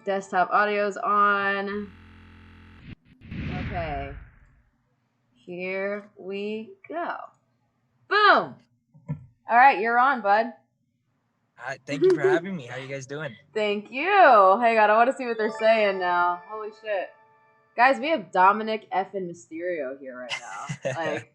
Desktop audio's on. Okay. Here we go. Boom! All right, you're on, bud. Hi, thank you for having me. How you guys doing? Thank you. Hang on, I want to see what they're saying now. Holy shit. Guys, we have Dominik F and Mysterio here right now. Like,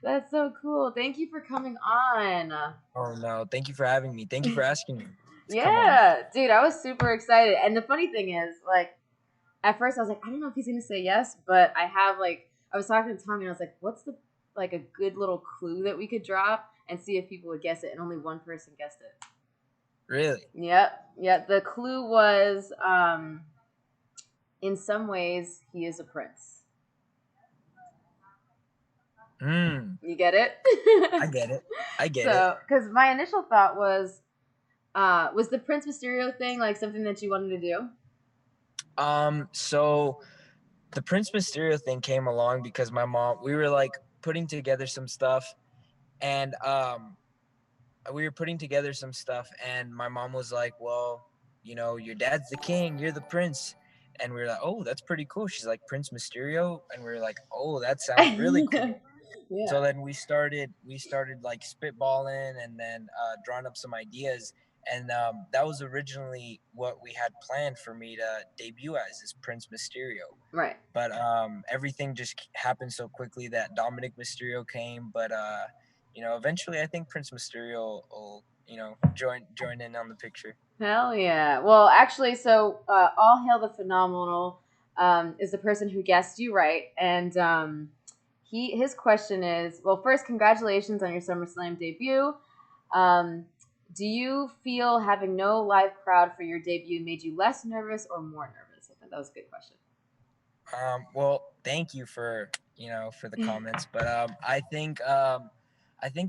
that's so cool. Thank you for coming on. Oh no, thank you for having me. Thank you for asking me to come on. Yeah, dude, I was super excited. And the funny thing is, like, at first I was like, I don't know if he's gonna say yes, but I was talking to Tommy and I was like, what's the like a good little clue that we could drop and see if people would guess it, and only one person guessed it. Really? Yep. The clue was in some ways he is a prince. You get it? I get it. I get it. So, because my initial thought was the Prince Mysterio thing like something that you wanted to do? So the Prince Mysterio thing came along because we were like putting together some stuff, and my mom was like, "Well, your dad's the king, you're the prince." And we were like, "Oh, that's pretty cool." She's like, "Prince Mysterio," and we were like, "Oh, that sounds really cool." Yeah. So then we started like spitballing and then drawing up some ideas, and that was originally what we had planned for me to debut as is Prince Mysterio. Right. But everything just happened so quickly that Dominic Mysterio came. But eventually I think Prince Mysterio will join in on the picture. Hell yeah. Well, actually, so All Hail the Phenomenal is the person who guessed you right. And his question is, well, first, congratulations on your SummerSlam debut. Um, do you feel having no live crowd for your debut made you less nervous or more nervous? I thought that was a good question. Well, thank you for the comments, but I think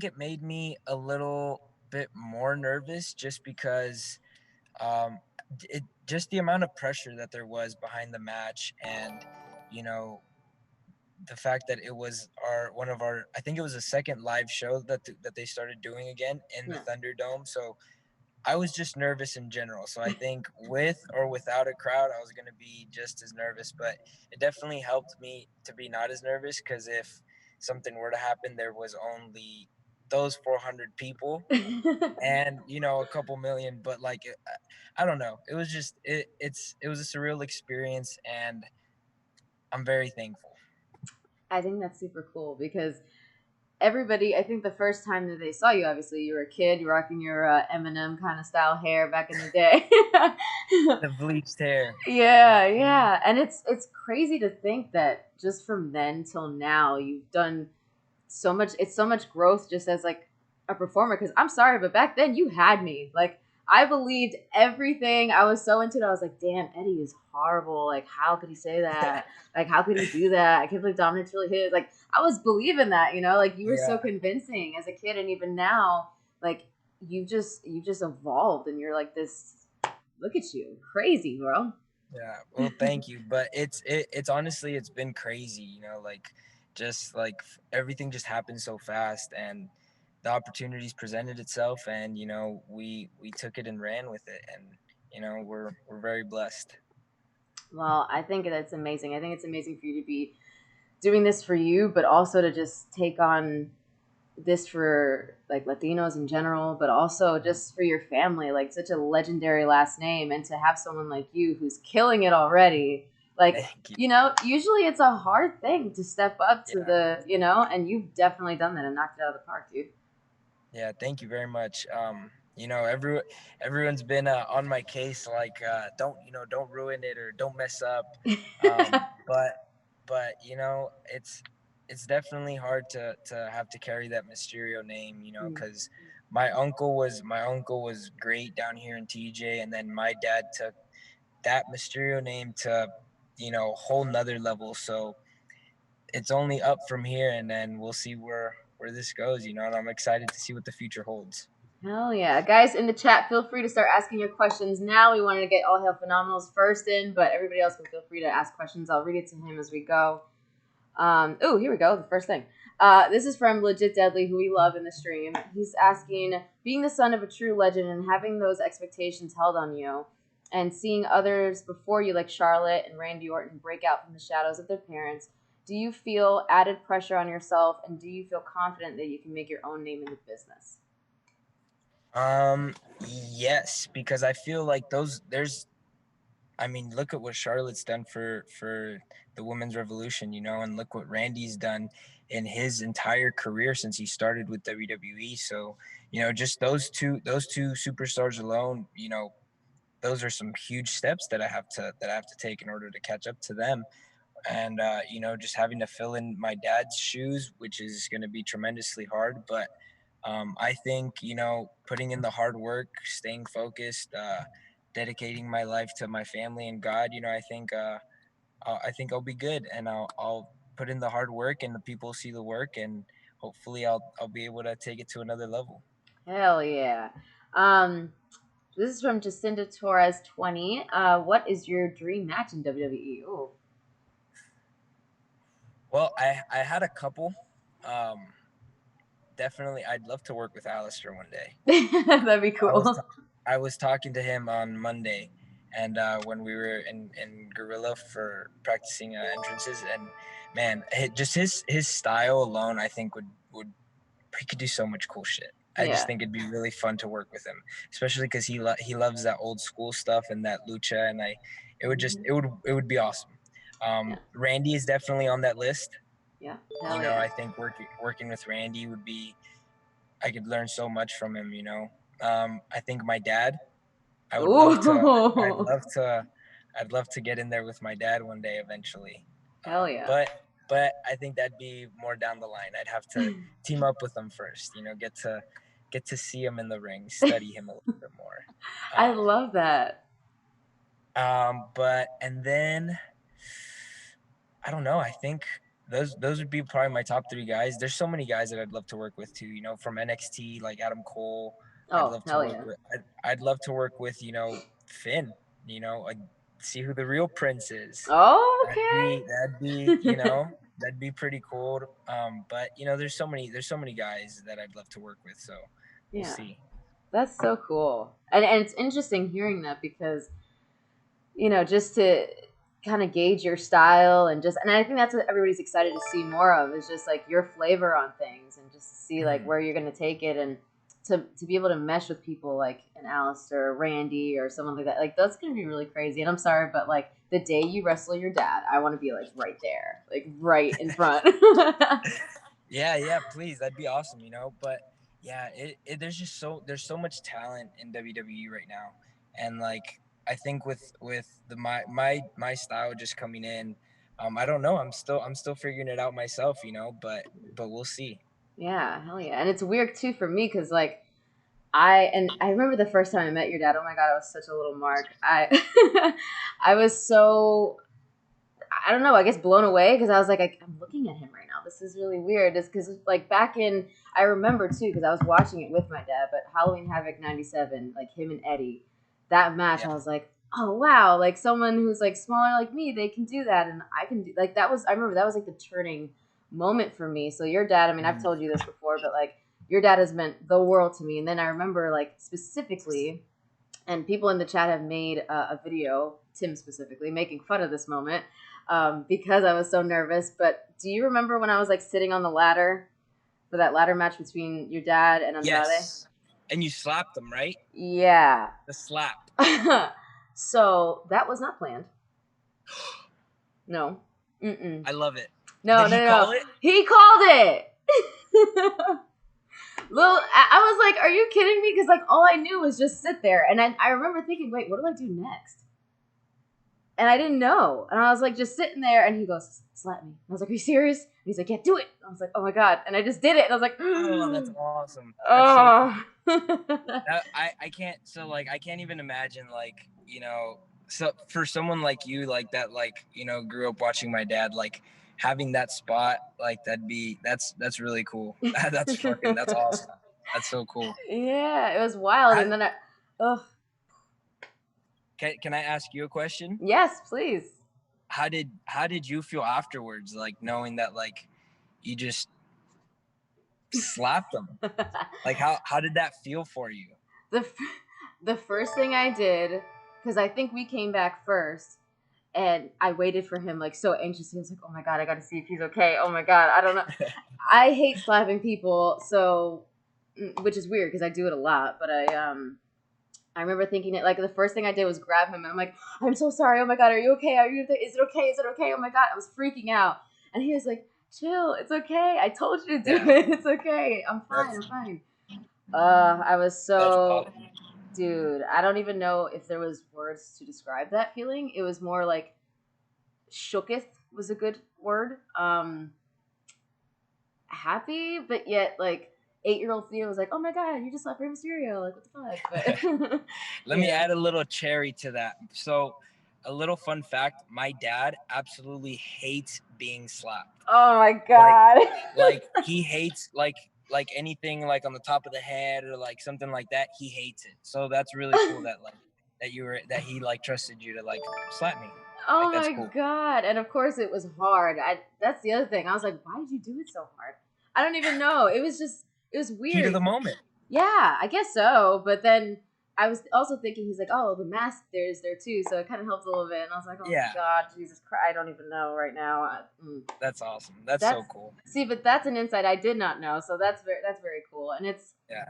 it made me a little bit more nervous just because um, it just the amount of pressure that there was behind the match, and you know the fact that it was our one of our I think it was the second live show that they started doing again in the Yeah. Thunderdome. So I was just nervous in general. So I think with or without a crowd, I was going to be just as nervous. But it definitely helped me to be not as nervous, because if something were to happen, there was only those 400 people and a couple million. But like, I don't know. It was just it was a surreal experience, and I'm very thankful. I think that's super cool because everybody, I think the first time that they saw you, obviously you were a kid, you were rocking your Eminem kind of style hair back in the day. The bleached hair. Yeah, and it's crazy to think that just from then till now you've done so much. It's so much growth just as like a performer. Because I'm sorry, but back then you had me. Like I believed everything. I was so into it. I was like, damn, Eddie is horrible. Like how could he say that? Like how could he do that? I can't believe Dominic's really his. Like I was believing that. Like you were so Yeah. convincing as a kid, and even now, like you just evolved, and you're like this. Look at you, crazy, bro. Yeah, well, thank you, but it's honestly it's been crazy, like just like everything just happened so fast, and the opportunities presented itself, and we took it and ran with it, and we're very blessed. Well, I think that's amazing. I think it's amazing for you to be doing this for you, but also to just take on this for like Latinos in general, but also just for your family, like such a legendary last name, and to have someone like you who's killing it already. Like, Thank you. Usually it's a hard thing to step up to Yeah. and you've definitely done that and knocked it out of the park, dude. Yeah, thank you very much. Everyone's been on my case, like don't ruin it or don't mess up. But it's definitely hard to have to carry that Mysterio name, because my uncle was great down here in TJ, and then my dad took that Mysterio name to a whole nother level. So it's only up from here, and then we'll see where this goes, and I'm excited to see what the future holds. Hell yeah. Guys in the chat, feel free to start asking your questions now. We wanted to get All Hail Phenomenals first in, but everybody else can feel free to ask questions. I'll read it to him as we go. Oh, here we go. The first thing. This is from Legit Deadly, who we love in the stream. He's asking, being the son of a true legend and having those expectations held on you, and seeing others before you, like Charlotte and Randy Orton, break out from the shadows of their parents, do you feel added pressure on yourself, and do you feel confident that you can make your own name in the business? Um, yes, because I feel like there's I mean, look at what Charlotte's done for the women's revolution, and look what Randy's done in his entire career since he started with WWE. So, just those two superstars alone, those are some huge steps that I have to take in order to catch up to them. And just having to fill in my dad's shoes, which is going to be tremendously hard, but I think putting in the hard work, staying focused, dedicating my life to my family and God. I think I'll be good, and I'll put in the hard work, and the people see the work, and hopefully I'll be able to take it to another level. Hell yeah. Um, this is from Jacinda Torres 20. What is your dream match in WWE? Ooh. Well, I had a couple. Um, Definitely, I'd love to work with Alistair one day. That'd be I was cool. ta- I was talking to him on Monday, and when we were in Gorilla for practicing entrances, and man, just his style alone, I think would he could do so much cool shit. I just Yeah. think it'd be really fun to work with him, especially because he loves that old school stuff and that lucha, and it would just Mhm. it would be awesome. Yeah. Randy is definitely on that list. Yeah. Hell yeah. I think working with Randy would be I could learn so much from him. I think my dad. I would love to. I'd Ooh. love to. I'd love to get in there with my dad one day eventually. Hell yeah. But I think that'd be more down the line. I'd have to team up with him first. Get to see him in the ring, study him a little bit more. I Um, love that. but and then I don't know. I think those would be probably my top three guys. There's so many guys that I'd love to work with too. From NXT, like Adam Cole. I'd Oh, love to hell work yeah. with. I'd love to work with Finn. Like see who the real Prince is. Oh, That'd be okay. that'd be you know that'd be pretty cool. But there's so many guys that I'd love to work with. So we'll Yeah. see. That's so cool. And it's interesting hearing that because, just to kind of gauge your style and I think that's what everybody's excited to see more of is just like your flavor on things and just to see like Mhm. where you're going to take it and to be able to mesh with people like an Alistair or Randy or someone like that. Like that's going to be really crazy. And I'm sorry, but like the day you wrestle your dad, I want to be like right there, like right in front. Yeah, please, that'd be awesome. But yeah, there's so much talent in WWE right now, and like I think with my style just coming in, I don't know. I'm still figuring it out myself. But we'll see. Yeah, hell yeah. And it's weird too for me because like I remember the first time I met your dad. Oh my god, I was such a little mark. I was so I don't know. I guess blown away because I was like I'm looking at him right now. This is really weird. It's because like back in I remember too because I was watching it with my dad. But Halloween Havoc '97, like him and Eddie, that match, Yeah. I was like, oh wow, like someone who's like smaller like me, they can do that, and I can do like that was. I remember that was like the turning moment for me. So your dad, I mean, I've Mhm. told you this before, but like your dad has meant the world to me. And then I remember like specifically, and people in the chat have made a video, Tim specifically, making fun of this moment because I was so nervous. But do you remember when I was like sitting on the ladder for that ladder match between your dad and Andrade? Yes. And you slapped them, right? Yeah. The slap. So that was not planned. No. Mm-mm. I love it. No, Did no, he no, no. call it? He called it. I was like, "Are you kidding me?" Because like all I knew was just sit there, and I remember thinking, "Wait, what do I do next?" And I didn't know, and I was like just sitting there, and he goes, "Slap me." And I was like, "Are you serious?" And he's like, "Yeah, do it." And I was like, "Oh my god!" And I just did it, and I was like, Oh, that's awesome. That's so cool. "Oh." I can't I can't even imagine so for someone like you that grew up watching my dad having that spot that's really cool. That's awesome. That's so cool. Yeah, it was wild, How, and then oh can I ask you a question? yes, please. How did you feel afterwards, knowing that you just slapped them? How did that feel for you? the The first thing I did because I think we came back first, and I waited for him like so anxiously. I was like, oh my god, I got to see if he's okay. Oh my god, I don't know. I hate slapping people, so which is weird because I do it a lot, but I remember thinking it like the first thing I did was grab him and I'm like, I'm so sorry. Oh my god, are you okay? Are you? Is it okay? Is it okay? Oh my god, I was freaking out, and he was like, chill, it's okay. I told you to do Yeah, it. It's okay. I'm fine. I'm that's fine. I was that's so, awesome. dude. I don't even know if there was words to describe that feeling. It was more like shooketh was a good word. Happy, but yet like 8-year-old Theo was like, "Oh my god, you just left Rey Mysterio! Like what the fuck?" But Let me yeah. add a little cherry to that. So, a little fun fact: my dad absolutely hates being slapped. Oh my Like, god. he hates like anything like on the top of the head or like something like that. He hates it. So that's really cool that like that he like trusted you to like slap me. Like Oh that's my cool. god. And of course it was hard. That's the other thing. I was like, why did you do it so hard? I don't even know. It was just it was Heat of weird. the moment. Yeah, I guess so. But then I was also thinking he's like, oh, the mask there's there too, so it kind of helps a little bit. And I was like, oh Yeah, God, Jesus Christ, I don't even know right now. that's awesome. That's That's so cool. see, but that's an insight I did not know. So that's very cool, and it's Yeah.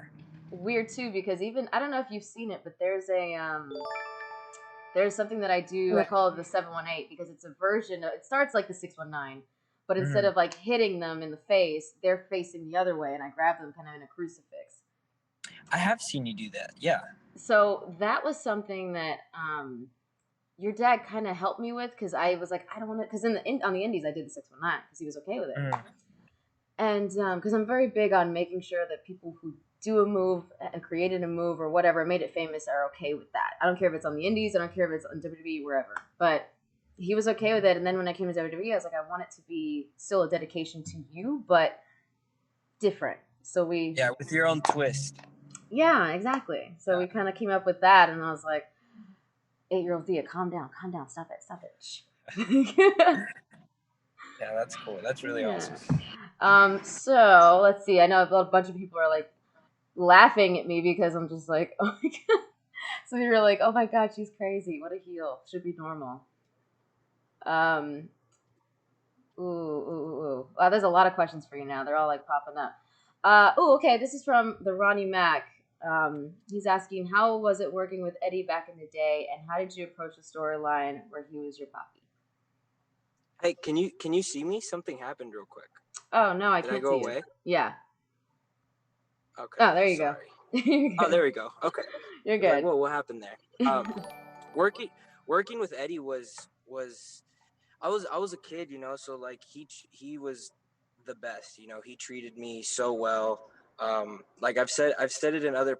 weird too because even I don't know if you've seen it, but there's something that I do. I call it the 718 because it's a version. It starts like the 619, but instead Hmm. of like hitting them in the face, they're facing the other way, and I grab them kind of in a crucifix. I have seen you do that. Yeah. So that was something that your dad kind of helped me with because I was like, I don't want to. Because on the Indies, I did the 619 because he was okay with it, Mm. and because I'm very big on making sure that people who do a move and created a move or whatever made it famous are okay with that. I don't care if it's on the Indies, I don't care if it's on WWE, wherever. But he was okay with it, and then when I came to WWE, I was like, I want it to be still a dedication to you, but different. So we, Yeah, with your own twist. yeah, exactly. So we Yeah. kind of came up with that, and I was like, 8-year-old Thea, calm down, stop it. Yeah, that's cool. That's really Yeah. awesome. So let's see. I know a bunch of people are like laughing at me because I'm just like, oh my god. So they were like, oh my god, she's crazy. What a heel. Should be normal. Um, ooh. Wow, there's a lot of questions for you now. They're all like popping up. Okay. This is from the Ronnie Mac. He's asking, how was it working with Eddie back in the day, and how did you approach the storyline where he was your puppy? Hey, can you see me? Something happened real quick. Oh no, I Did I can't go see you. away? Yeah. Okay, Oh, there you go. sorry. You're Oh, good. there we go. Okay. You're I was like, good. whoa, what happened there? Working working with Eddie was I was a kid, so like he was the best. He treated me so well. Like I've said it in other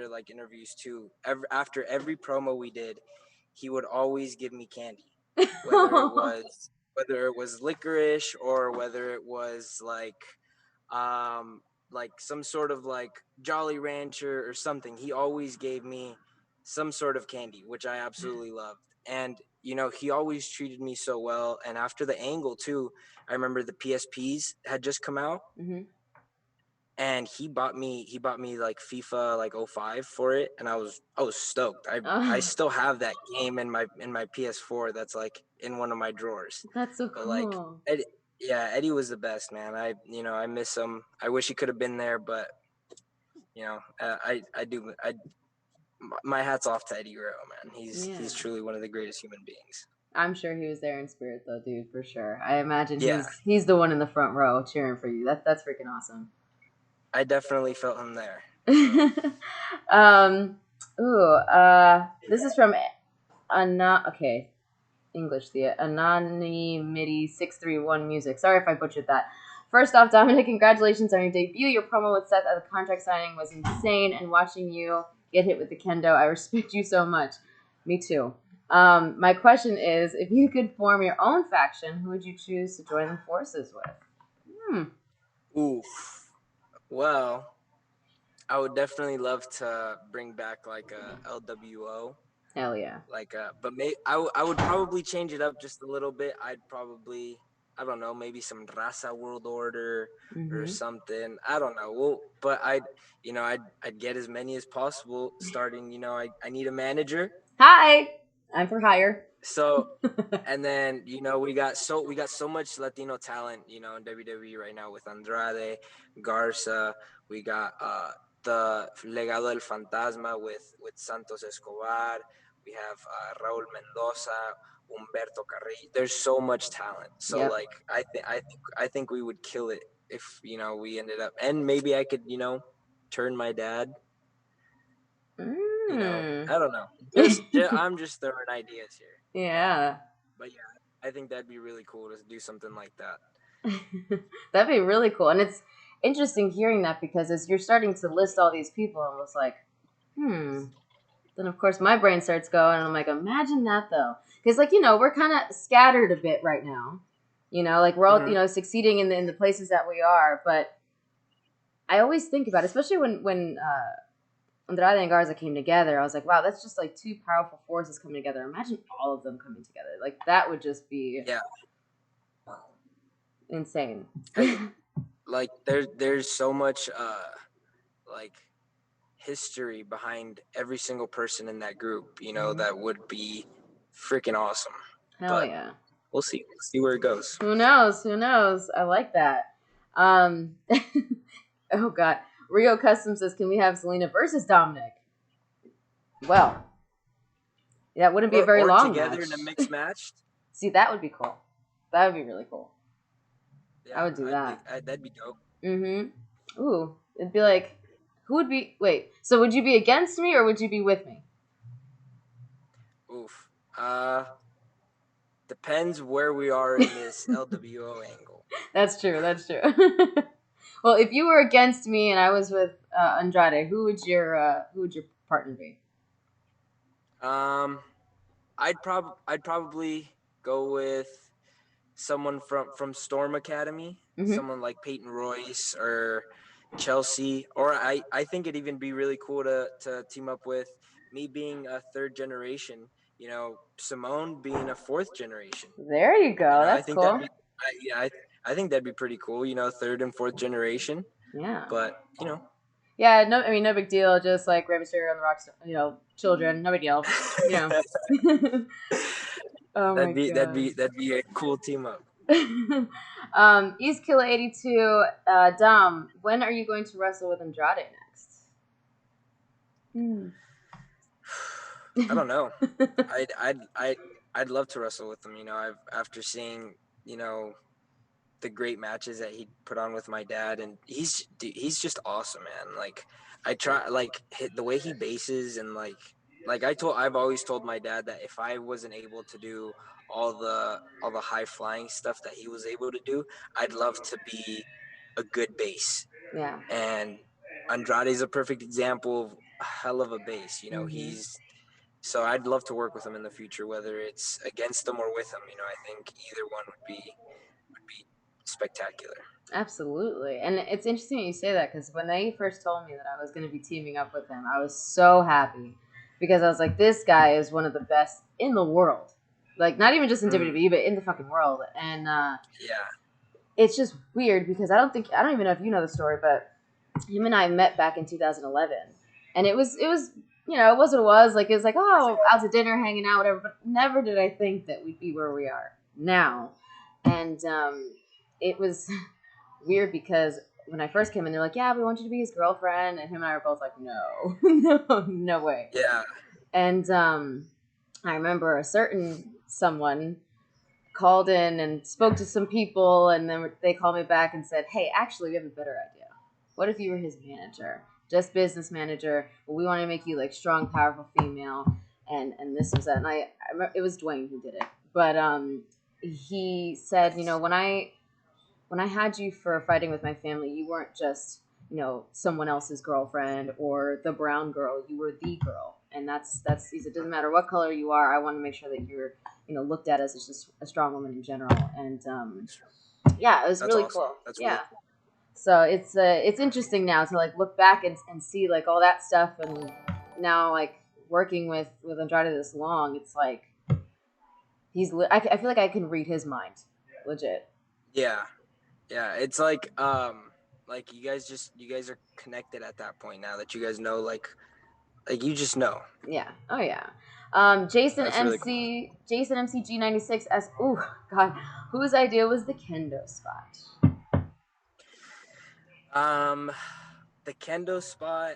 like interviews too. After every promo we did, he would always give me candy, whether it was whether it was licorice or whether it was like some sort of like Jolly Rancher or something. He always gave me some sort of candy, which I absolutely loved. And he always treated me so well. And after the angle too, I remember the PSPs had just come out, hmm and he bought me like FIFA like '05 for it, and I was stoked. I still have that game in my PS4 that's like in one of my drawers. That's so But like cool. Eddie, yeah, Eddie was the best, man. I miss him. I wish he could have been there, but I do my hat's off to Eddie Guerrero, man. He's Yeah. truly one of the greatest human beings. I'm sure he was there in spirit though, dude, for sure. I imagine Yeah, he's the one in the front row cheering for you. That's freaking awesome. I definitely felt him there. So um this is from okay, English the anonymity 631 music. Sorry if I butchered that. First off, Dominic, congratulations on your debut. Your promo with Seth at the contract signing was insane, and watching you get hit with the kendo, I respect you so much. Me too. My question is, if you could form your own faction, who would you choose to join the forces with? Hmm. oof. Well, I would definitely love to bring back like a LWO, Hell yeah. but I would probably change it up just a little bit. I'd probably I don't know, maybe some Raza World Order or Mm-hmm. something. I don't know. Well, but I'd get as many as possible. Starting, I need a manager. Hi, I'm for hire. So and then we got so much Latino talent, in WWE right now with Andrade, Garza. We got the Legado del Fantasma with Santos Escobar. We have Raúl Mendoza, Humberto Carrillo. There's so much talent. So Yep. like I think we would kill it if we ended up, and maybe I could turn my dad. Mm. I don't know. Just I'm just throwing ideas here. Yeah. But yeah, I think that'd be really cool to do something like that. That'd be really cool. And it's interesting hearing that because as you're starting to list all these people, I was like, then of course my brain starts going, and I'm like, imagine that though. Because like, we're kind of scattered a bit right now. Like we're all, Hmm. succeeding in the places that we are. But I always think about it, especially when Andrade and Garza came together, I was like, wow, that's just like two powerful forces coming together. Imagine all of them coming together. Like that would just be Yeah. insane. Hey, like there's so much like history behind every single person in that group, that would be freaking awesome. Hell But yeah. we'll see where it goes. Who knows? Who knows? I like that. Um, oh God. Rio Custom says, can we have Selena versus Dominic? Well, that wouldn't be a very Or long together match. in a mixed match. See, that would be cool. That would be really cool. I Yeah, would do that. that'd be dope. Mm-hmm. Ooh, it'd be like, who would be? Wait, so would you be against me or would you be with me? Oof. Depends where we are in this LWO angle. That's true. That's true. Well, if you were against me and I was with Andrade, who would your partner be? Um, I'd probably go with someone from Storm Academy, Mm-hmm. someone like Peyton Royce or Chelsea, or I think it'd even be really cool to team up with me being a third generation, Simone being a fourth generation. There you go. I That's think that'd cool. be I think that'd be pretty cool, third and fourth generation. Yeah. But Yeah. No, I mean, no big deal. Just like Rey Mysterio and the Rock's, children. No big deal. Oh my that'd be a cool team up. East Killer 82. Dom, when are you going to wrestle with Andrade next? I don't know. I'd love to wrestle with him. After seeing the great matches that he put on with my dad, and he's just awesome, man. Like I try the way he bases, and I've always told my dad that if I wasn't able to do all the high flying stuff that he was able to do, I'd love to be a good base. Yeah. And Andrade's a perfect example of a hell of a base. Mm-hmm. He's so I'd love to work with him in the future, whether it's against him or with him. I think either one would be spectacular. Absolutely. And it's interesting you say that because when they first told me that I was going to be teaming up with him, I was so happy because I was like, this guy is one of the best in the world. Like, not even just in WWE, but in the fucking world. And Yeah. it's just weird because I don't even know if you know the story, but him and I met back in 2011. And it was, it was what it was. Like, it was like, oh, out to dinner, hanging out, whatever. But never did I think that we'd be where we are now. And it was weird because when I first came in, they're like, yeah, we want you to be his girlfriend. And him and I were both like, no, no way. Yeah. And I remember a certain someone called in and spoke to some people, and then they called me back and said, hey, actually, we have a better idea. What if you were his manager? Just business manager. Well, we want to make you like strong, powerful female. And this was that. And I remember it was Dwayne who did it. But he said, when I had you for fighting with my family, you weren't just, someone else's girlfriend or the brown girl. You were the girl. And he said, it doesn't matter what color you are. I want to make sure that you're, looked at as just a strong woman in general. And yeah, it was That's really awesome. cool. That's yeah. really cool. So it's interesting now to like look back and see like all that stuff, and now like working with Andrade this long, it's like I feel like I can read his mind, legit. Yeah, yeah. It's like you guys are connected at that point now that you guys know like you just know. Yeah. Oh yeah. That's really cool. Jason MCG96 as ooh god, whose idea was the kendo spot? Um, the kendo spot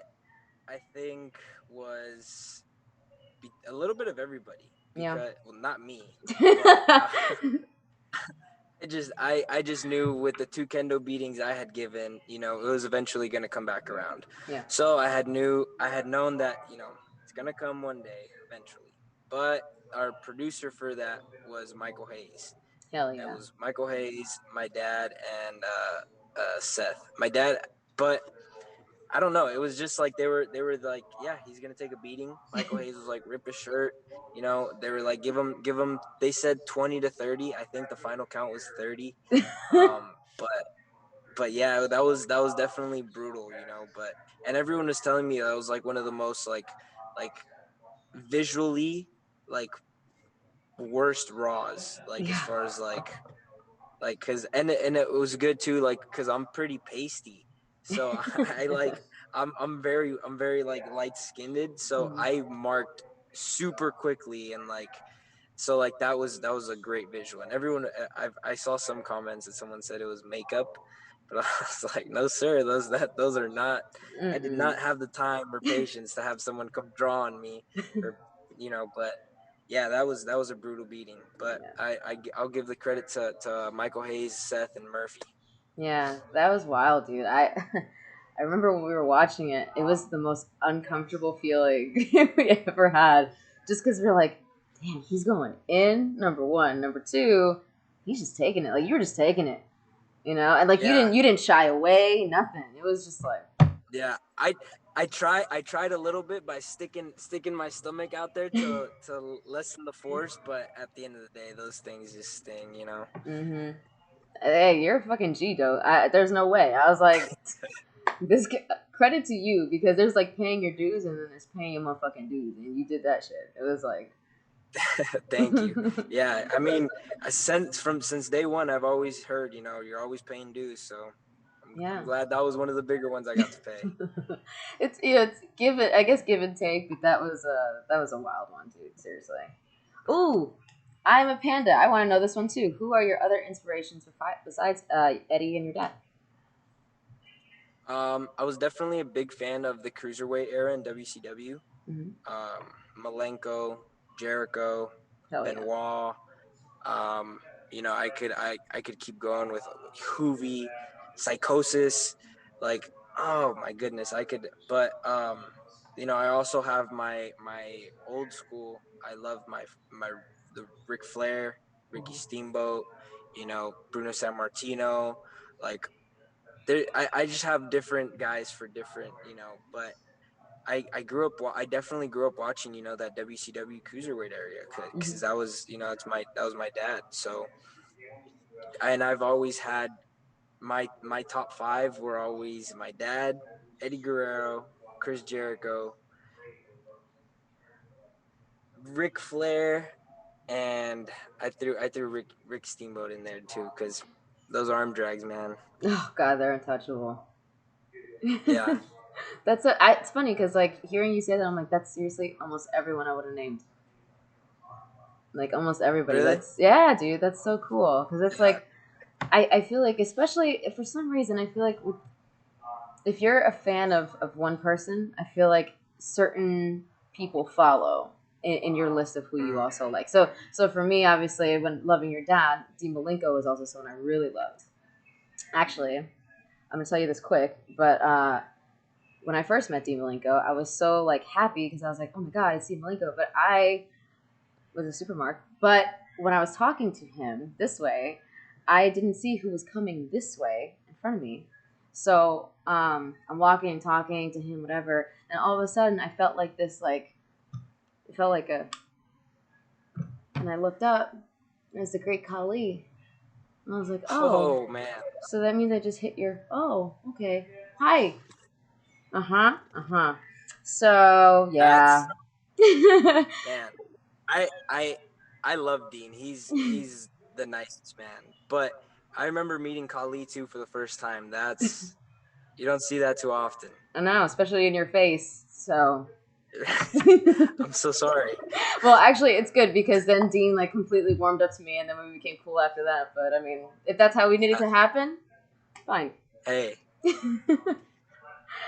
I think was a little bit of everybody Yeah. because well not me, but I just knew with the two kendo beatings I had given, you know, it was eventually going to come back around. Yeah. So I had known that, you know, it's going to come one day eventually. But our producer for that was Michael Hayes. Hell It yeah. was Michael Hayes, my dad, and Seth. My dad, but I don't know. It was just like they were like, yeah, he's gonna take a beating. Michael Hayes was like, rip his shirt. You know, they were like, give him. They said 20 to 30. I think the final count was 30. Um, but yeah, that was definitely brutal. You know, but and everyone was telling me that was like one of the most like visually like worst raws. Like as Yeah. far as like because and it was good too like because I'm pretty pasty so I like I'm very like light skinned so Mhm. I marked super quickly and like so like that was a great visual and everyone I saw some comments that someone said it was makeup but I was like no sir those are not I did Mm-mm. not have the time or patience to have someone come draw on me or you know but yeah, that was a brutal beating, but Yeah. I'll give the credit to Michael Hayes, Seth, and Murphy. Yeah, that was wild, dude. I I remember when we were watching it, it was the most uncomfortable feeling we ever had. Just because we're like, damn, he's going in, number one. Number two, he's just taking it. Like you were just taking it, you know? And like Yeah, you didn't shy away, nothing. It was just like yeah. I tried a little bit by sticking my stomach out there to lessen the force, but at the end of the day, those things just sting, you know. mm-hmm. Hey, you're a fucking G, though. There's no way. I was like, this credit to you because there's like paying your dues and then there's paying your motherfucking dues, and you did that shit. It was like, Thank you. Yeah, I mean, since day one, I've always heard, you know, you're always paying dues, so I'm yeah. glad that was one of the bigger ones I got to pay. It's it's give it I guess give and take, but that was a wild one, dude. Seriously. Ooh, I'm a panda. I want to know this one too. Who are your other inspirations besides Eddie and your dad? I was definitely a big fan of the cruiserweight era in WCW. Mm-hmm. Malenko, Jericho, Hell yeah. Benoit. Um, you know, I could keep going with Hoovy, Psychosis, like oh my goodness, I could. But you know, I also have my old school. I love my the Ric Flair, Ricky Steamboat, you know, Bruno San Martino, like there. I just have different guys for different, you know, but I grew up. I definitely grew up watching, you know, that WCW cruiserweight area because Mm-hmm. that was, you know, that was my dad. So, and I've always had my top five were always my dad, Eddie Guerrero, Chris Jericho, Ric Flair, and I threw Rick Steamboat in there too because those arm drags, man. Oh god, they're untouchable. Yeah, It's funny because like hearing you say that, I'm like, that's seriously almost everyone I would have named. Like almost everybody. really. That's yeah, dude. That's so cool because it's Yeah. like I feel like especially if for some reason I feel like if you're a fan of one person, I feel like certain people follow in your list of who you Mm. also like. So for me, obviously, when loving your dad, Dean Malenko was also someone I really loved. Actually, I'm gonna tell you this quick, but when I first met Dean Malenko, I was so like happy because I was like, oh my god, it's Dean Malenko. But I was a supermark. But when I was talking to him this way, I didn't see who was coming this way in front of me. So I'm walking and talking to him, whatever, and all of a sudden I felt like this, like it felt like a, and I looked up, and it was the Great Khali, and I was like, oh, Oh man, so that means I just hit your, oh, okay, hi, uh huh, uh huh. So yeah, that's man. I I I love Dean. He's the nicest man. But I remember meeting Kali too for the first time. That's you don't see that too often. I know, especially in your face. So, I'm so sorry. well, actually, it's good because then Dean like completely warmed up to me, and then we became cool after that. But I mean, if that's how we needed Uh, to happen, fine. hey,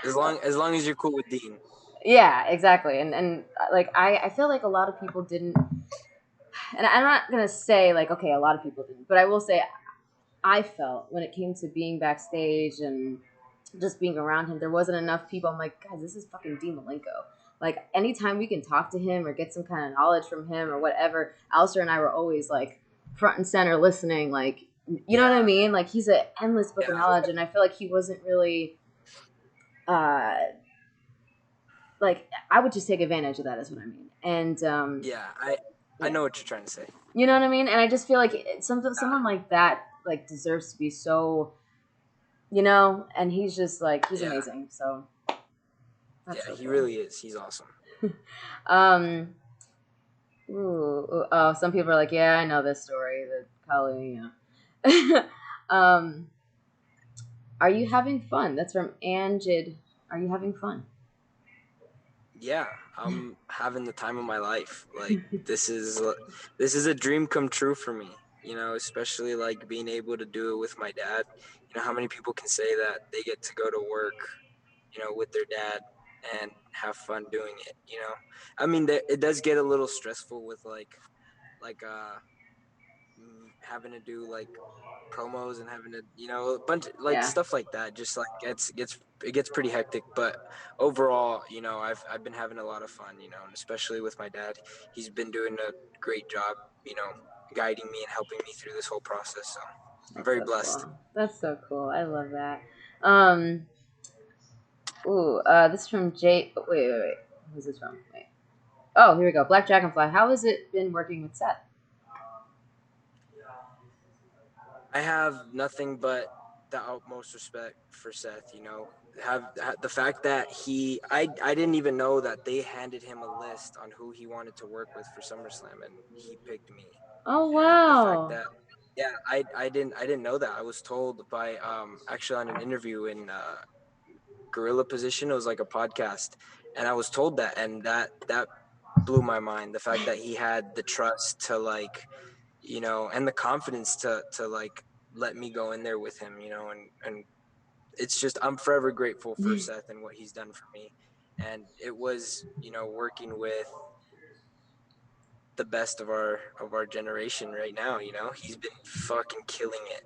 as long as you're cool with Dean. Yeah, exactly. And like I feel like a lot of people didn't, and I'm not gonna say like okay, a lot of people didn't, but I will say I felt when it came to being backstage and just being around him, there wasn't enough people. I'm like, guys, this is fucking Dean Malenko. Like anytime we can talk to him or get some kind of knowledge from him or whatever, Alistair and I were always like front and center listening. Like, you know what I Yeah, mean? Like he's an endless book of yeah, knowledge, and I feel like he wasn't really uh like I would just take advantage of that. Is what I mean. And yeah. I yeah, know what you're trying to say. you know what I mean. And I just feel like Yeah, someone like that like deserves to be so, you know. And he's just like he's yeah, amazing. So that's yeah. so He cool. really is. He's awesome. um. Oh, some people are like, yeah, I know this story. That Kali, um, are you having fun? That's from Anjid. Are you having fun? Yeah, I'm having the time of my life. Like this is a dream come true for me. Especially like being able to do it with my dad. How many people can say that they get to go to work, with their dad and have fun doing it. I mean, it does get a little stressful with like having to do like promos and having to a bunch like Yeah, stuff like that just like it gets pretty hectic, but overall I've been having a lot of fun, and especially with my dad. He's been doing a great job, you know guiding me and helping me through this whole process, so I'm that's very so blessed. cool. That's so cool. I love that. This is from Jay. Oh, wait. Who's this from? Wait. Oh, here we go. Black Dragonfly. How has it been working with Seth? I have nothing but the utmost respect for Seth. The fact that I didn't even know that they handed him a list on who he wanted to work with for SummerSlam, and he picked me. Oh And the fact wow. that yeah, I didn't know that. I was told by actually on an interview in Gorilla Position. It was like a podcast, and I was told that, and that blew my mind. The fact that he had the trust to like and the confidence to like let me go in there with him, and it's just I'm forever grateful for Seth and what he's done for me. And it was, working with the best of our generation right now. He's been fucking killing it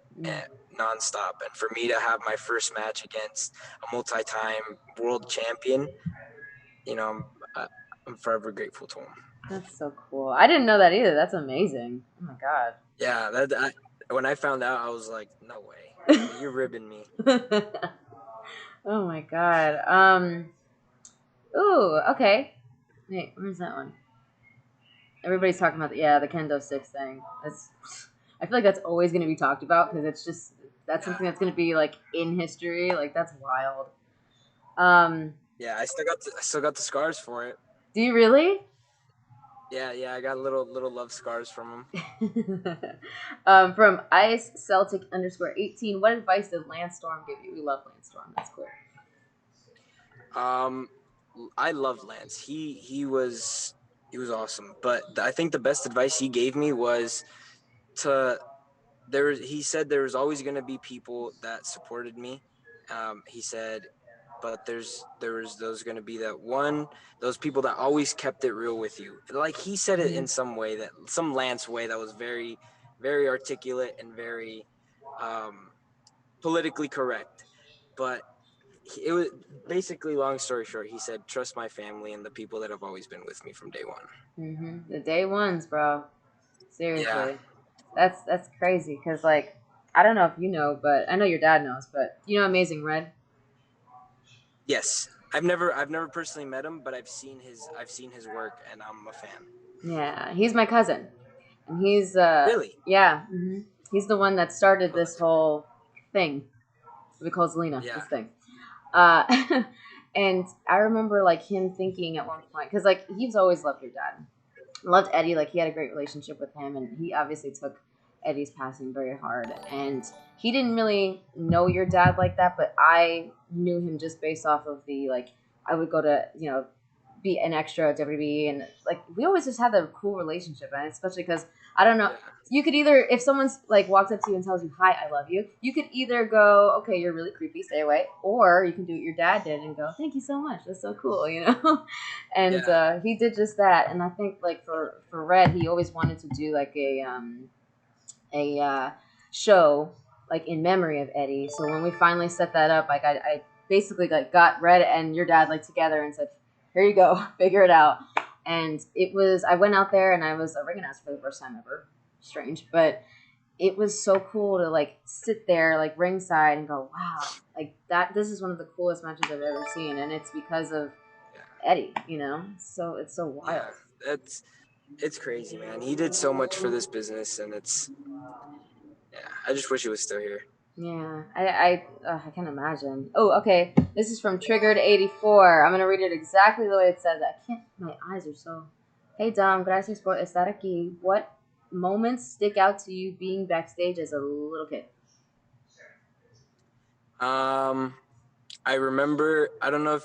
nonstop. And for me to have my first match against a multi-time world champion, you know, I'm, I'm forever grateful to him. That's so cool. I didn't know that either. That's amazing. Oh my god. Yeah, when I found out, I was like, no way, you're ribbing me. Oh my god. Ooh, okay. Wait, where's that one? Everybody's talking about the kendo six thing. That's I feel like that's always going to be talked about because it's just that's Yeah, something that's going to be like in history. Like that's wild. Um, yeah, I still got the scars for it. do you really? Yeah, yeah, I got little love scars from him. From Ice Celtic _18. What advice did Lance Storm give you? We love Lance Storm. That's cool. Um, I love Lance. He was awesome. But I think the best advice he gave me was to he said there was always going to be people that supported me. He said, but there was those going to be those people that always kept it real with you. Like he said it in Mhm. some Lance way that was very, very articulate and very um, politically correct. But it was basically, long story short, he said, trust my family and the people that have always been with me from day one. The day ones, bro. Yeah. Seriously, that's crazy. Cause like I don't know if you know, but I know your dad knows. But you know, Amazing Red. Yes. I've never personally met him, but I've seen his work and I'm a fan. Yeah, he's my cousin, and he's Really? yeah, he's the one that started Oh, this that's cool. whole thing we call Zelina. Yeah. This thing. Uh, and I remember like him thinking at one point because he's always loved your dad, loved Eddie. Like he had a great relationship with him, and he obviously took Eddie's passing very hard, and he didn't really know your dad like that, but I knew him just based off of the like I would go to be an extra at WWE, and like we always just had a cool relationship, and especially because I don't know. Yeah. You could either, if someone's like walks up to you and tells you hi, I love you could either go, okay, you're really creepy, stay away, or you can do what your dad did and go, thank you so much, that's so cool, and Yeah. he did just that. And I think like for Red, he always wanted to do like a show like in memory of Eddie. So when we finally set that up, like I basically like got Red and your dad like together and said, "Here you go, figure it out." And it was I went out there and I was a ring announcer for the first time ever. Strange, but it was so cool to like sit there like ringside and go, "Wow, like that! This is one of the coolest matches I've ever seen," and it's because of Yeah. Eddie. So it's so Yeah. wild. It's crazy, man. He did so much for this business, and it's yeah. I just wish he was still here. Yeah, I can't imagine. Oh, okay. This is from Triggered 84. I'm gonna read it exactly the way it says. I can't. My eyes are so. Hey Dom, gracias por estar aquí. What moments stick out to you being backstage as a little kid? Um, I remember. I don't know if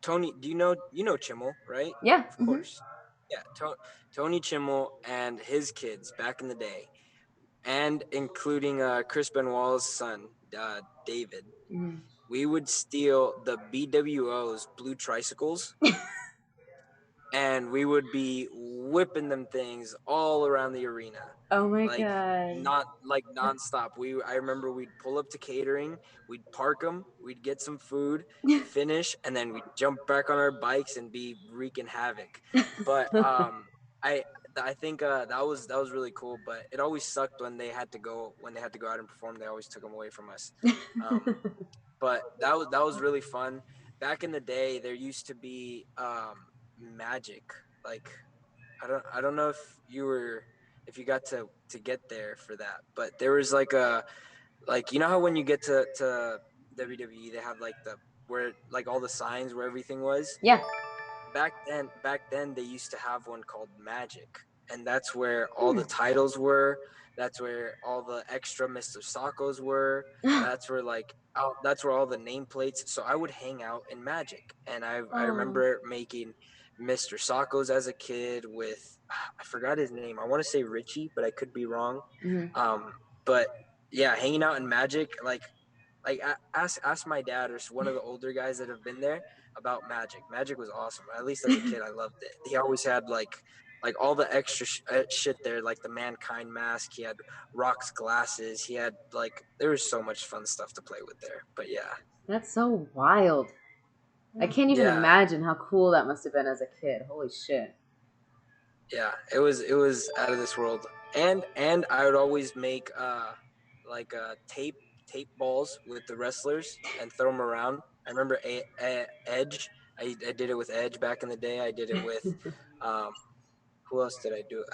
Tony. Do you know Chimmel, right? Yeah. Of course. Yeah, Tony Chimmel and his kids back in the day, and including Chris Benoit's son, David. Mm-hmm. We would steal the BWO's blue tricycles, and we would be whipping them things all around the arena, Oh my like god. not like nonstop. I remember we'd pull up to catering, we'd park them, we'd get some food, finish, and then we'd jump back on our bikes and be wreaking havoc. But I I think that was really cool. But it always sucked when they had to go out and perform. They always took them away from us. Um, but that was really fun. Back in the day, there used to be magic. Like I don't know if you got to get there for that, but there was like a like you know how when you get to WWE they have like the where like all the signs where everything was. Yeah. Back then they used to have one called Magic, and that's where all the titles were. That's where all the extra Mr. Sacco's were. That's where all the nameplates. So I would hang out in Magic, and I Oh. remember making Mr. Sacco's as a kid with I forgot his name. I want to say Richie, but I could be wrong. Mhm. Um, but yeah, hanging out in Magic, like ask my dad or one of the older guys that have been there about Magic. Magic was awesome. At least as a kid, I loved it. He always had like all the extra shit there, like the Mankind mask. He had Rock's glasses. He had like there was so much fun stuff to play with there. But yeah, That's so wild. I can't even yeah, imagine how cool that must have been as a kid. Holy shit. yeah. It was out of this world. And I would always make like tape balls with the wrestlers and throw them around. I remember Edge. I did it with Edge back in the day. I did it with um who else did I do?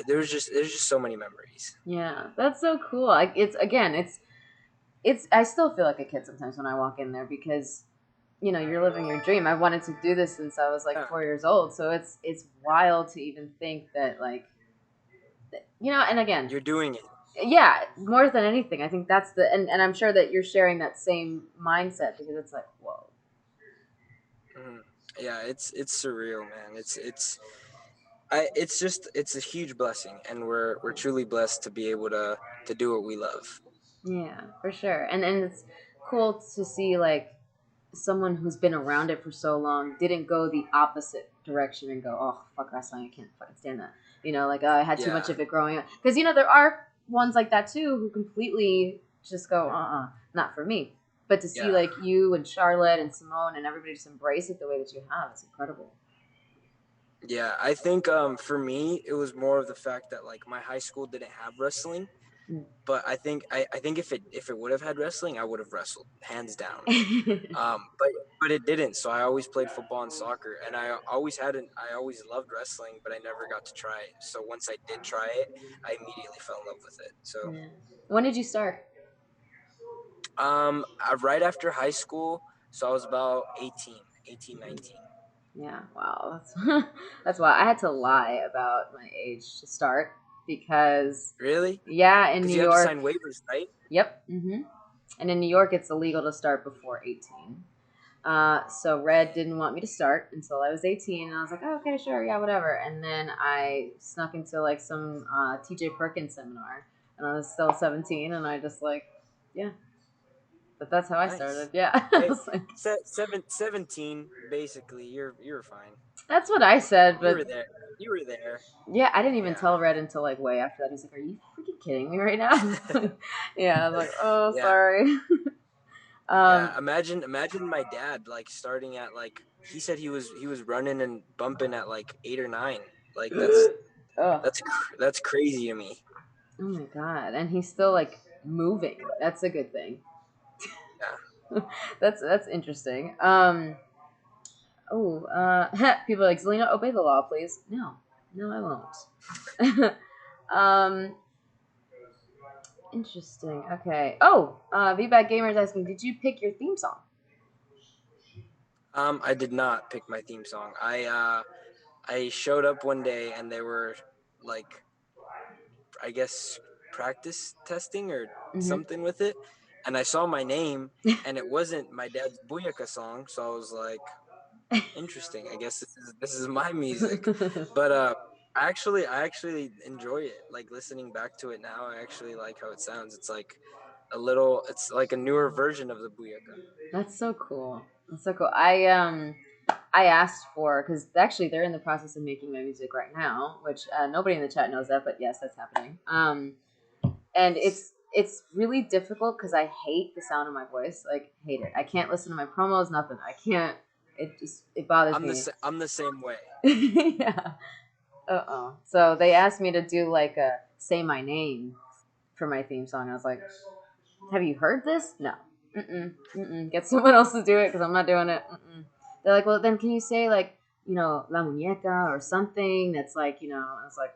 There's just so many memories. Yeah, that's so cool. Like it's again, it's I still feel like a kid sometimes when I walk in there because you're living your dream. I wanted to do this since I was like Yeah, 4 years old, so it's wild to even think that like and again, you're doing it. yeah, more than anything, I think that's and I'm sure that you're sharing that same mindset because it's like whoa. Mhm. Yeah, it's surreal, man. It's a huge blessing, and we're truly blessed to be able to do what we love. Yeah, for sure. And it's cool to see like someone who's been around it for so long didn't go the opposite direction and go, oh fuck wrestling, I can't fucking stand that. Like I had too much Yeah, of it growing up. Because there are ones like that too who completely just go, not for me. But to see yeah. like you and Charlotte and Simone and everybody just embrace it the way that you have, it's incredible. Yeah, I think for me it was more of the fact that like my high school didn't have wrestling, but I think if it would have had wrestling, I would have wrestled hands down. Mm. But it didn't. So I always played football and soccer, and I always loved wrestling, but I never got to try it. So once I did try it, I immediately fell in love with it. So Yeah. When did you start? right after high school, so I was about 18, 19. Yeah, wow, that's that's why I had to lie about my age to start. because Really? yeah, in Because New you have to York, sign waivers, right? yep, and in New York it's illegal to start before 18. So Red Dang. didn't want me to start until I was 18, and I was like, oh, okay, sure, yeah, whatever. And then I snuck into like some TJ Perkins seminar, and I was still 17, and I just like, yeah, but that's how I started. Nice. Yeah, I Hey, was like, 17, basically, you're fine. that's what I said, You but were there. You were there. yeah, I didn't even Yeah. tell Red until like way after that. He's like, "Are you freaking kidding me right now?" Yeah, I was like, "Oh, Yeah. sorry." Yeah. um, Imagine my dad like starting at like he said he was running and bumping at like 8 or 9. Like oh, that's crazy to me. oh my god, and he's still like moving. That's a good thing. Yeah. That's interesting. Oh, people are like, Zelina, obey the law, please. No, no, I won't. um, interesting. Okay. Oh, VBAC Gamer's asking, did you pick your theme song? I did not pick my theme song. I showed up one day and they were like I guess practice testing or Mm-hmm. something with it, and I saw my name and it wasn't my dad's Booyaka song, so I was like, interesting. I guess this is my music, but I actually enjoy it. Like listening back to it now, I actually like how it sounds. It's like a newer version of the Booyaka. That's so cool. That's so cool. I asked for because actually they're in the process of making my music right now, which nobody in the chat knows that, but yes, that's happening. And Nice. it's really difficult because I hate the sound of my voice. Like hate it. I can't listen to my promos. Nothing. I can't. It bothers me. I'm the same way. Yeah. So they asked me to do like a say my name for my theme song. I was like, have you heard this? No. Get someone else to do it because I'm not doing it. They're like, well, then can you say like, La Muñeca or something that's like, I was like,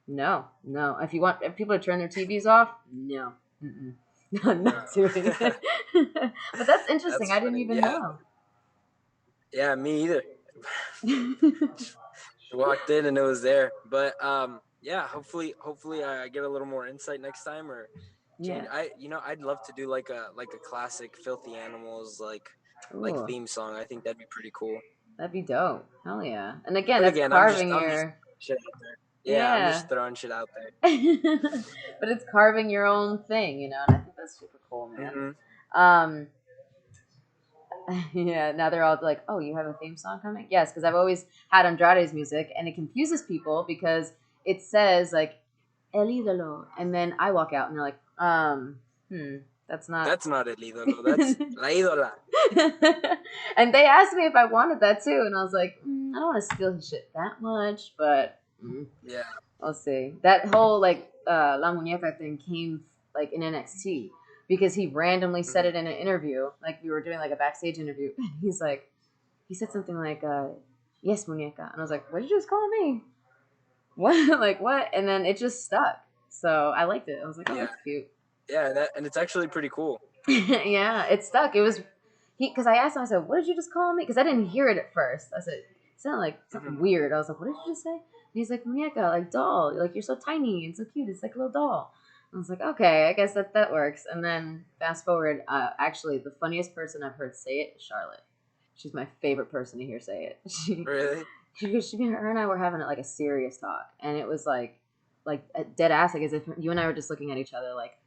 no, no. If people to turn their TVs off, no. I'm not doing it. But that's interesting. That's I didn't funny. even Yeah, know. yeah, me either. Walked in and it was there. But yeah, hopefully I get a little more insight next time or change. Yeah. I'd love to do like a classic Filthy Animals like Ooh, theme song. I think that'd be pretty cool. that'd be dope. Hell yeah. And again, But that's again, carving I'm just your throwing shit out there. Yeah, I'm yeah. just throwing shit out there. But it's carving your own thing, and I think that's super cool, man. Hmm. Um, yeah, now they're all like, "Oh, you have a theme song coming?" Yes, because I've always had Andrade's music, and it confuses people because it says like "El ídolo," and then I walk out, and they're like, that's not." That's not El Ídolo. That's La Ídola. And they asked me if I wanted that too, and I was like, I don't want to steal his shit that much, but Yeah. I'll see. That whole like La Muñeca thing came like in NXT because he randomly said Hmm. it in an interview. Like we were doing like a backstage interview. He said something like, "Yes, Muñeca," and I was like, "What did you just call me? What? Like what?" And then it just stuck. So I liked it. I was like, "Oh, Yeah. that's cute." Yeah. And it's actually pretty cool. Yeah, it stuck. It was because I asked him. I said, "What did you just call me?" Because I didn't hear it at first. I said, "It sounded like something Hmm. weird." I was like, "What did you just say?" And he's like, "Muñeca, like doll. Like you're so tiny and so cute. It's like a little doll." I was like, "Okay, I guess that works." And then fast forward. Actually, the funniest person I've heard say it is Charlotte. She's my favorite person to hear say it. Really? Her and I were having like a serious talk, and it was like a dead ass, like as if you and I were just looking at each other, like,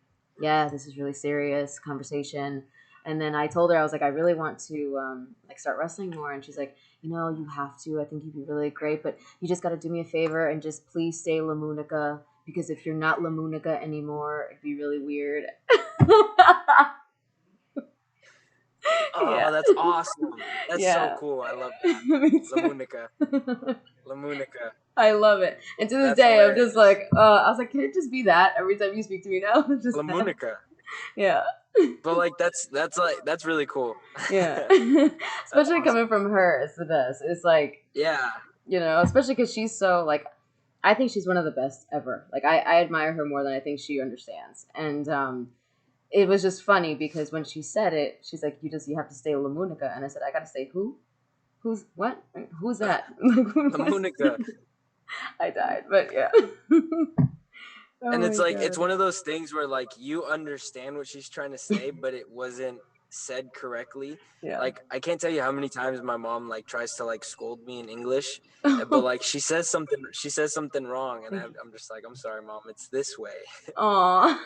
yeah, this is really serious conversation. And then I told her, I was like, I really want to like start wrestling more, and she's like, you have to. I think you'd be really great, but you just got to do me a favor and just please stay La Munica because if you're not La Munica anymore, it'd be really weird. Yeah, Oh, that's awesome. That's so yeah, cool. I love that. me La too. Munica. La Munica. I love it. And to this That's day, I'm just hilarious. like, I was like, can it just be that every time you speak to me now? Just La that. Munica. Yeah. But like that's really cool. Yeah. That's Especially awesome. coming from her, it's the best. It's like, Yeah. especially because she's so, like, I think she's one of the best ever. Like, I admire her more than I think she understands. And it was just funny because when she said it, she's like, you have to stay La Munica. And I said, I got to say who? Who's what? Who's that? Like, La Munica. I died. But yeah. Oh And my it's like it's God. one of those things where like you understand what she's trying to say, but it wasn't said correctly. Yeah. Like I can't tell you how many times my mom like tries to like scold me in English, but like she says something wrong, and I'm just like, I'm sorry, mom, it's this way. Aw.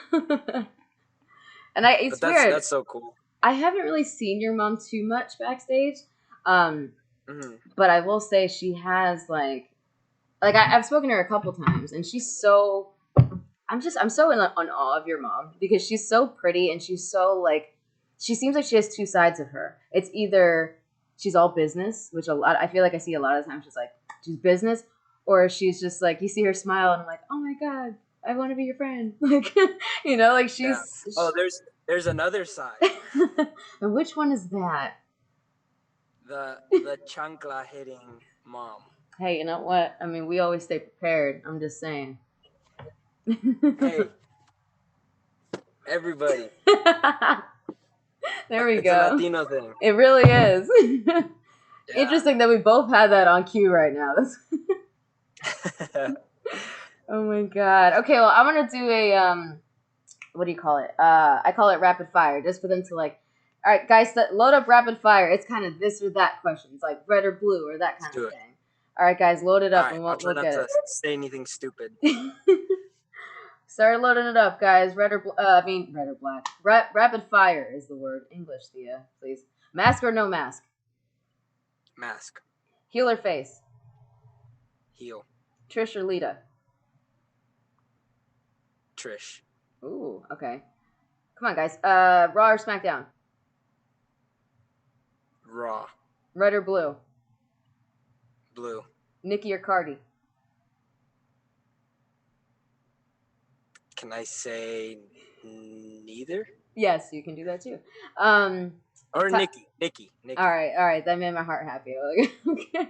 And But it's weird. that's so cool. I haven't really seen your mom too much backstage, um, Hmm. but I will say she has I've spoken to her a couple times, and she's so. I'm so in awe of your mom because she's so pretty and she's so like. She seems like she has two sides of her. It's either she's all business, which I feel like I see a lot of times she's business, or she's just like you see her smile and I'm like, oh my god, I want to be your friend, like like Yeah. Oh, there's another side. And which one is that? The chancla hitting mom. Hey, you know what? I mean, we always stay prepared. I'm just saying. Hey, everybody. There we It's a go. Latino thing. It really is. Yeah. Interesting that we both had that on cue right now. Oh my god. Okay, well, I'm gonna do a what do you call it? I call it rapid fire, just for them to like. All right, guys, load up rapid fire. It's kind of this or that questions, like red or blue or that kind Let's do of it. thing. All right, guys, load it All up right, and I'll try we'll not get to say anything stupid. it. Start loading it up, guys. Red or red or black. Rapid fire is the word. English, Thea, please. Mask or no mask? Mask. Heel or face? Heel. Trish or Lita? Trish. Ooh, okay. Come on, guys. Raw or SmackDown? Raw. Red or blue? Blue. Nikki or Cardi? Can I say neither? Yes, you can do that too. Or Nikki. All right. That made my heart happy. Okay.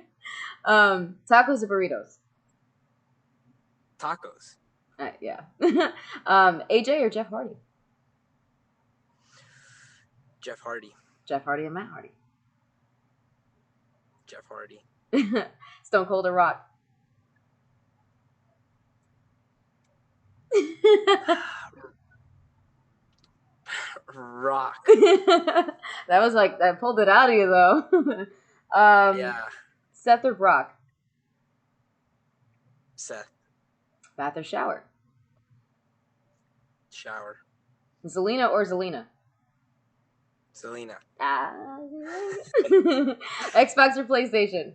Tacos or burritos? Tacos. Yeah. AJ or Jeff Hardy? Jeff Hardy. Jeff Hardy and Matt Hardy. Jeff Hardy. Stone Cold or Rock? Rock. That was like I pulled it out of you though. Yeah. Seth or Brock? Seth. Bath or shower? Shower. Zelina or Zelina? Selena. Xbox or PlayStation?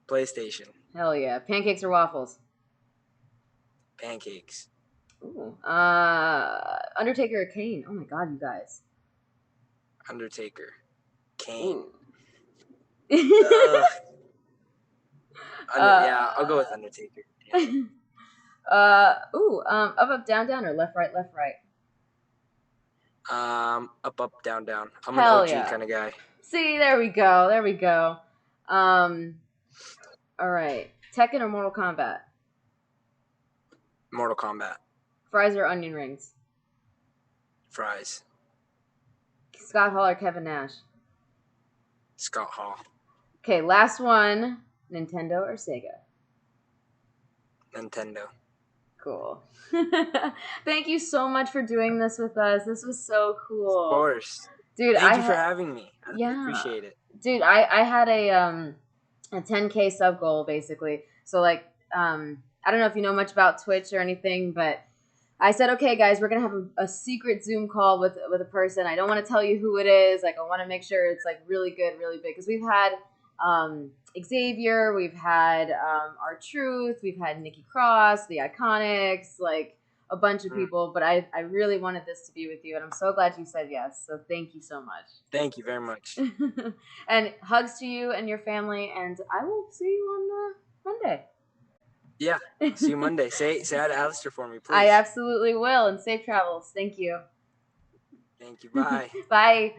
PlayStation. Hell yeah. Pancakes or waffles? Pancakes. Ooh. Undertaker or Kane? Oh my god, you guys. Undertaker. Kane. Yeah, I'll go with Undertaker. Yeah. Up, down, down, or left, right, left, right? Up, down, down. I'm Hell an OG yeah. kind of guy. See, there we go. All right. Tekken or Mortal Kombat? Mortal Kombat. Fries or onion rings? Fries. Scott Hall or Kevin Nash? Scott Hall. Okay, last one. Nintendo or Sega? Nintendo. Cool. Thank you so much for doing this with us. This was so cool. Of course. Dude, Thank you for having me. I Yeah. appreciate it. Dude, I had a 10K sub goal basically. So like I don't know if you know much about Twitch or anything, but I said, okay, guys, we're gonna have a secret Zoom call with a person. I don't want to tell you who it is. Like, I want to make sure it's like really good, really big. Because we've had Xavier, we've had R-Truth, we've had Nikki Cross, the Iconics, like a bunch of people. But I really wanted this to be with you, and I'm so glad you said yes. So thank you so much. Thank you very much. And hugs to you and your family. And I will see you on Monday. Yeah, see you Monday. Say hi to Alistair for me, please. I absolutely will. And safe travels. Thank you. Thank you. Bye. Bye.